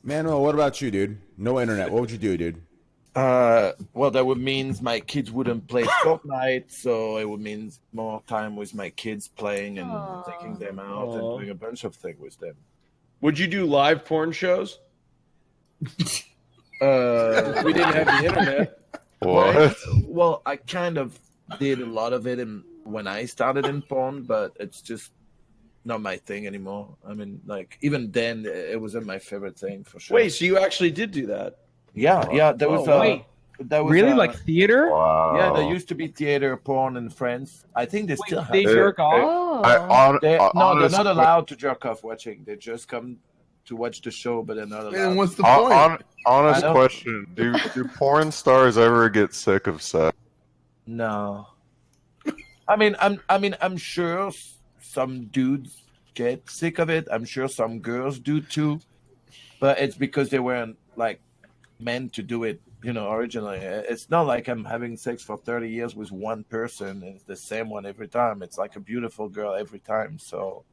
Manuel, what about you, dude? No internet. What would you do, dude? Well, that would mean my kids wouldn't play Fortnite, so it would mean more time with my kids playing and taking them out and doing a bunch of things with them. Would you do live porn shows? We didn't have the internet. What? Well, I kind of did a lot of it when I started in porn, but it's just not my thing anymore. I mean, like, even then, it wasn't my favorite thing for sure. Wait, so you actually did do that? Yeah, there was really like theater? Wow. Yeah, there used to be theater porn in France. I think they still have. They jerk off? Oh. They're not allowed to jerk off watching. They just come to watch the show, but they're not allowed. Man, what's the point? Honest question: Do porn stars ever get sick of sex? No. I mean, I'm sure some dudes get sick of it. I'm sure some girls do too, but it's because they weren't like meant to do it, originally. It's not like I'm having sex for 30 years with one person. It's the same one every time. It's like a beautiful girl every time. So,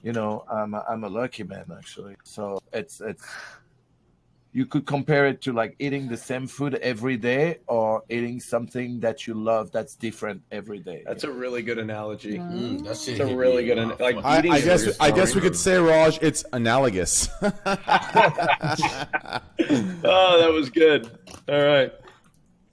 I'm a lucky man, actually. So it's you could compare it to like eating the same food every day or eating something that you love that's different every day. That's a really good analogy. That's a really good like. I guess we could say, Rajj, it's analogous. Oh, that was good. All right.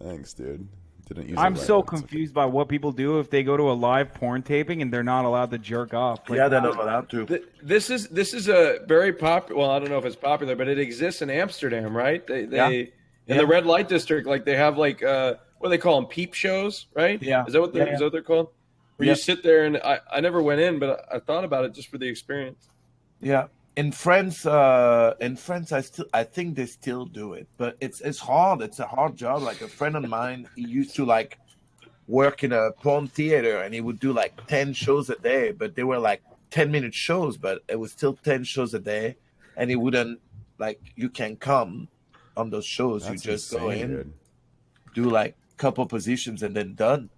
Thanks, dude. Didn't use I'm it right. so confused by what people do if they go to a live porn taping and they're not allowed to jerk off. Like, Yeah, they're not allowed to. This is a very popular. Well, I don't know if it's popular, but it exists in Amsterdam, right? They in the red light district, like they have like what do they call them? Peep shows, right? Yeah. Is that what they're called? Where you sit there and I never went in, but I thought about it just for the experience. Yeah. In France, I think they still do it, but it's hard. It's a hard job. Like a friend of mine, he used to like work in a porn theater, and he would do like 10 shows a day, but they were like 10-minute shows, but it was still 10 shows a day, and he wouldn't you can come on those shows. That's you just insane, go in, dude. do like couple positions, and then done.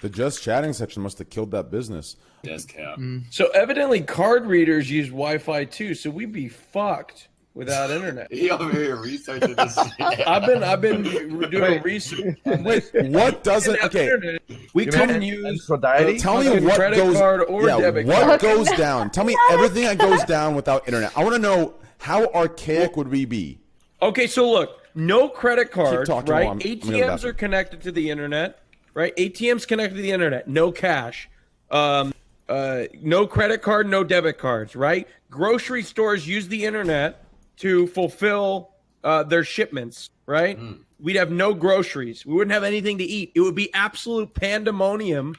The just chatting section must have killed that business. That's cap. So evidently, card readers use Wi-Fi too. So we'd be fucked without internet. He over here researching this shit. I've been doing research. Wait, what doesn't? Okay, We You couldn't mean use Aphrodite? tell me fucking what credit goes. card or debit what card. goes down? Tell me everything that goes down without internet. I want to know how archaic would we be? Okay, so look, no credit cards, talking right? while I'm gonna go ATMs bathroom. are connected to the internet, right? ATMs connected to the internet, no cash. No credit card, no debit cards, right? Grocery stores use the internet to fulfill their shipments, right? We'd have no groceries. We wouldn't have anything to eat. It would be absolute pandemonium.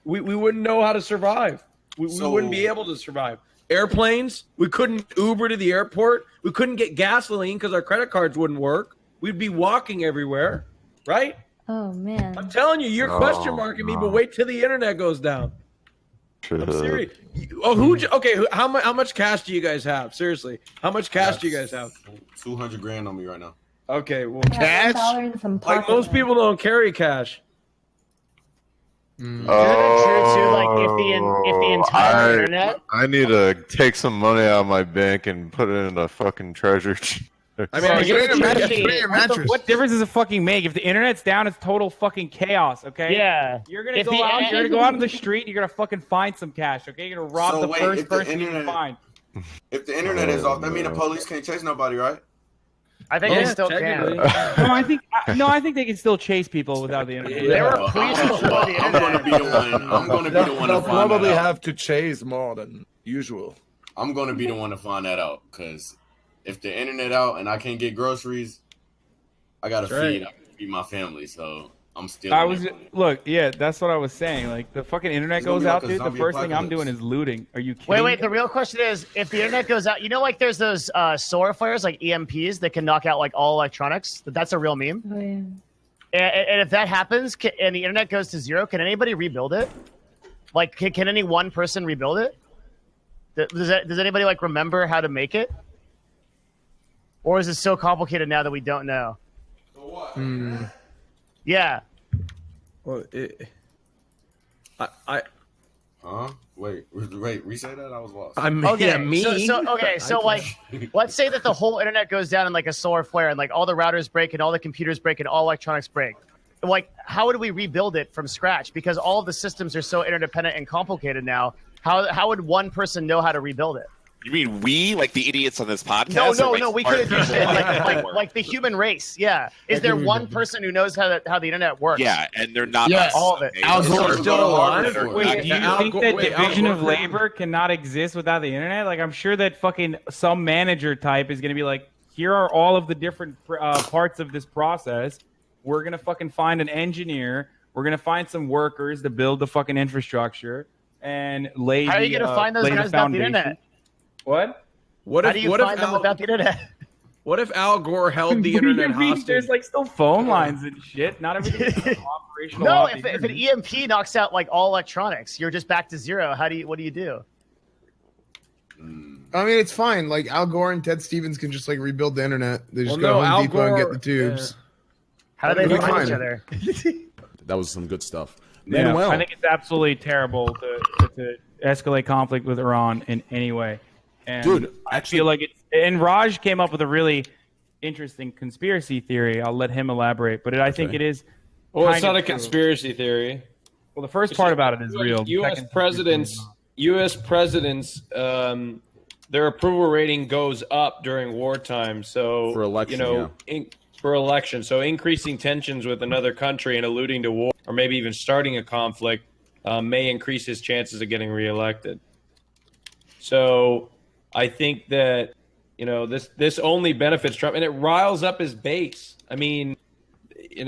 We wouldn't know how to survive. We wouldn't be able to survive. Airplanes, we couldn't Uber to the airport. We couldn't get gasoline because our credit cards wouldn't work. We'd be walking everywhere, right? Oh man. I'm telling you, you're question marking me, but wait till the internet goes down. I'm serious. Okay, how much cash do you guys have? Seriously, how much cash do you guys have? 200 grand on me right now. Okay, well, Yeah, cash. $1 and some Like pocket most money. people don't carry cash. Isn't it true too? Like if the entire internet. I need to take some money out of my bank and put it in a fucking treasure. I mean, I Put it in guess- your mattress. What difference does it fucking make? If the internet's down, it's total fucking chaos, okay? Yeah. You're gonna If go the- out. You're gonna go out on the street. You're gonna fucking find some cash, okay? You're gonna rob So the wait, first if the person you can internet- find. If the internet is off, that means the police can't chase nobody, right? I think they still technically. can. No, I think they can still chase people without the internet. There were police before the I'm going internet. to be the one. I'm going to be the one to They'll find probably that out. have to chase more than usual. I'm going to be the one to find that out because if the internet out and I can't get groceries, I gotta feed my family. So I'm still. Yeah, that's what I was saying. Like the fucking internet It's gonna goes be out, like a dude. The zombie first thing I'm apocalypse. doing is looting. Are you kidding? Wait. The real question is, if the internet goes out, like there's those solar flares, like EMPs, that can knock out like all electronics. That's a real meme. Oh, yeah. And if that happens, and the internet goes to zero, can anybody rebuild it? Like, can any one person rebuild it? Does anybody like remember how to make it? Or is it so complicated now that we don't know? Yeah. Well, Huh? Wait, re-say that? I was lost. I mean, Okay, yeah, me. So like, let's say that the whole internet goes down in like a solar flare, and like all the routers break, and all the computers break, and all electronics break. Like, how would we rebuild it from scratch? Because all of the systems are so interdependent and complicated now. How would one person know how to rebuild it? You mean we, like the idiots on this podcast? No, we couldn't do shit. Like the human race. Yeah. Is there one person who knows how the internet works? Yeah, and they're not Yeah, us. all of it. Al Gore's still alive? Wait, do you Al think Gore- that wait, Al division of Gore- labor cannot exist without the internet? Like, I'm sure that fucking some manager type is going to be like, here are all of the different parts of this process. We're going to fucking find an engineer. We're going to find some workers to build the fucking infrastructure and lay How are you going to find those guys without the internet? What? What How if do you what find if them Al, without the internet? what if Al Gore held the What do you internet mean? hostage? There's like still phone lines and shit. Not everything is operational. No, off if the an internet. EMP knocks out like all electronics, you're just back to zero. What do you do? I mean, it's fine. Like Al Gore and Ted Stevens can just like rebuild the internet. They just Well, go no, to Home Al Depot and get Gore- the tubes. How do they It'll be find each fine. other? That was some good stuff. Yeah, Manuel. I think it's absolutely terrible to escalate conflict with Iran in any way. And Dude, I actually- feel like it's. And Rajj came up with a really interesting conspiracy theory. I'll let him elaborate, but I think Okay. it is. Well, it's kind not of a true. conspiracy theory. Well, the first part about it is real. The U.S. second- presidents, their approval rating goes up during wartime. So For election, for election. So increasing tensions with another country and alluding to war, or maybe even starting a conflict, may increase his chances of getting reelected. So I think that this only benefits Trump, and it riles up his base. I mean, they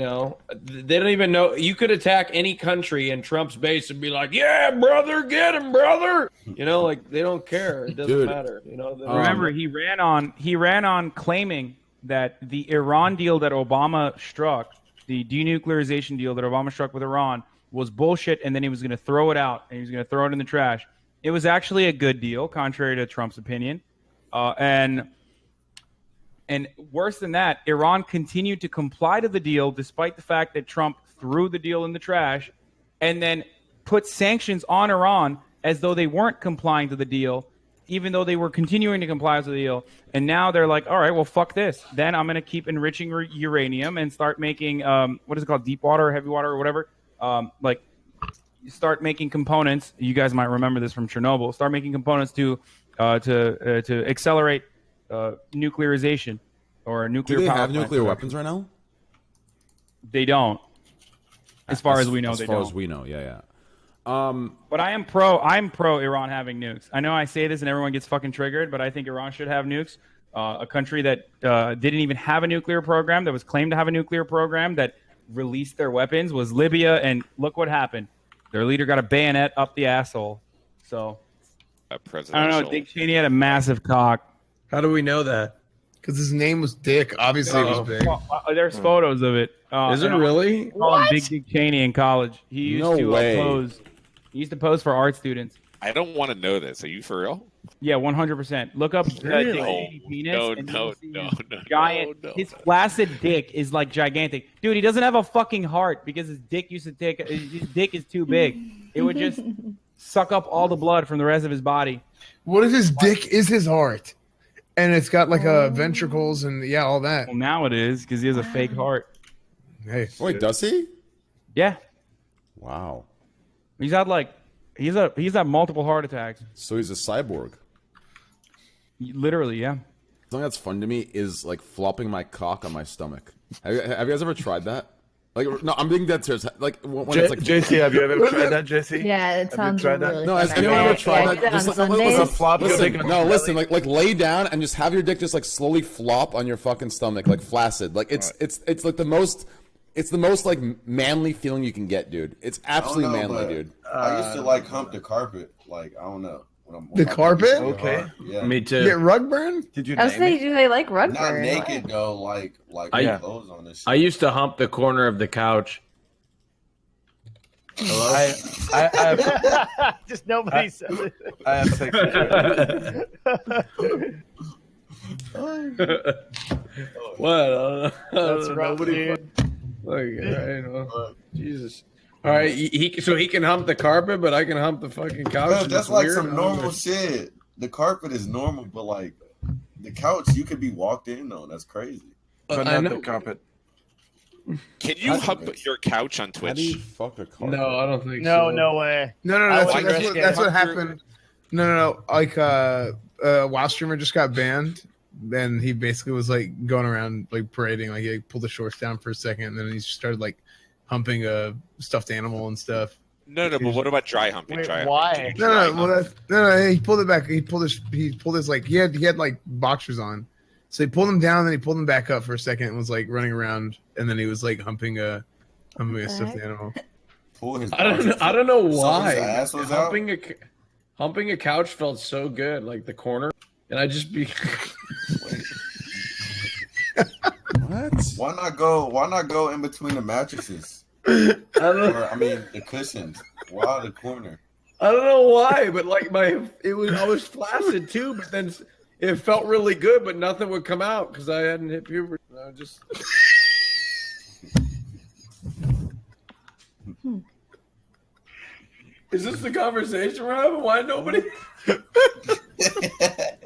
don't even know. You could attack any country in Trump's base and be like, "Yeah, brother, get him, brother." Like they don't care. It doesn't Dude. matter. Remember, he ran on claiming that the Iran deal that Obama struck, the denuclearization deal that Obama struck with Iran, was bullshit, and then he was going to throw it out and he was going to throw it in the trash. It was actually a good deal, contrary to Trump's opinion. And worse than that, Iran continued to comply to the deal despite the fact that Trump threw the deal in the trash and then put sanctions on Iran as though they weren't complying to the deal, even though they were continuing to comply with the deal. And now they're like, all right, well, fuck this. Then I'm going to keep enriching uranium and start making, what is it called, deep water, heavy water, or whatever. Start making components. You guys might remember this from Chernobyl. Start making components to accelerate nuclearization or nuclear Do they power have plant nuclear production. weapons right now? They don't. As far as we know, as they far don't. as we know, yeah. But I'm pro Iran having nukes. I know I say this and everyone gets fucking triggered, but I think Iran should have nukes. A country that didn't even have a nuclear program, that was claimed to have a nuclear program, that released their weapons was Libya, and look what happened. Their leader got a bayonet up the asshole. So I don't know. Dick Cheney had a massive cock. How do we know that? Because his name was Dick. Obviously, it was big. Well, there's photos of it. Is it really? Call him Big Dick Cheney in college. He used No to way. pose. He used to pose for art students. I don't want to know this. Are you for real? Yeah, 100%. Look up Dick Cheney penis. and you'll see his giant. His flaccid dick is like gigantic, dude. He doesn't have a fucking heart because his dick used to take. His dick is too big. It would just suck up all the blood from the rest of his body. What if his dick is his heart, and it's got like ventricles and all that? Well, now it is because he has a fake heart. Hey, Wait, does he? Yeah, Wow. he's had multiple heart attacks. So he's a cyborg. Literally, yeah. Something that's fun to me is like flopping my cock on my stomach. Have you guys ever tried that? Like, no, I'm being dead serious. Like when it's like JC, have you ever tried that, JC? Yeah, it sounds tried that? really No, fun. has anyone ever tried I that? do Just on like- Sundays. flop your dick in a listen, like lay down and just have your dick just like slowly flop on your fucking stomach, like flaccid. Like it's like the most like manly feeling you can get, dude. It's absolutely I don't know, manly, but dude. I used to like hump the carpet. Like I don't know. The carpet? Okay. Yeah. Me too. get rug burn? Did you I was name it? saying, do they like rug Not burn? naked though. Like I- clothes on this. I used to hump the corner of the couch. Hello? I Just nobody says it. have sex What? That's rough, dude. Like, I know. Jesus. All right, so he can hump the carpet, but I can hump the fucking couch. Bro, and that's it's like weird. some normal shit. The carpet is normal, but like the couch, you could be walked in on. That's crazy. But I not know. the carpet. Can you hump your couch on How do you Twitch? fuck a carpet? No, I don't think No, so. no way. No, I that's, would that's, risk what, it. that's what Hunter- happened. No. Like, WoW streamer just got banned. Then he basically was like going around like parading, like he like, pulled the shorts down for a second, and then he started like humping a stuffed animal and stuff. No, but what about dry humping? Wait, Dry why? humping? Can you dry hump? Well, no. He pulled it back. He pulled his like he had like boxers on, so he pulled them down, then he pulled them back up for a second, and was like running around, and then he was like humping a stuffed animal. Pull his I don't know So why. his ass was out? Humping a couch felt so good, like the corner, and I just be. What? Why not go in between the mattresses? I don't, Or I mean the cushions. Why the corner? I don't know why, but like I was flaccid too, but then it felt really good, but nothing would come out because I hadn't hit puberty. I just. Is this the conversation we're having? Why nobody?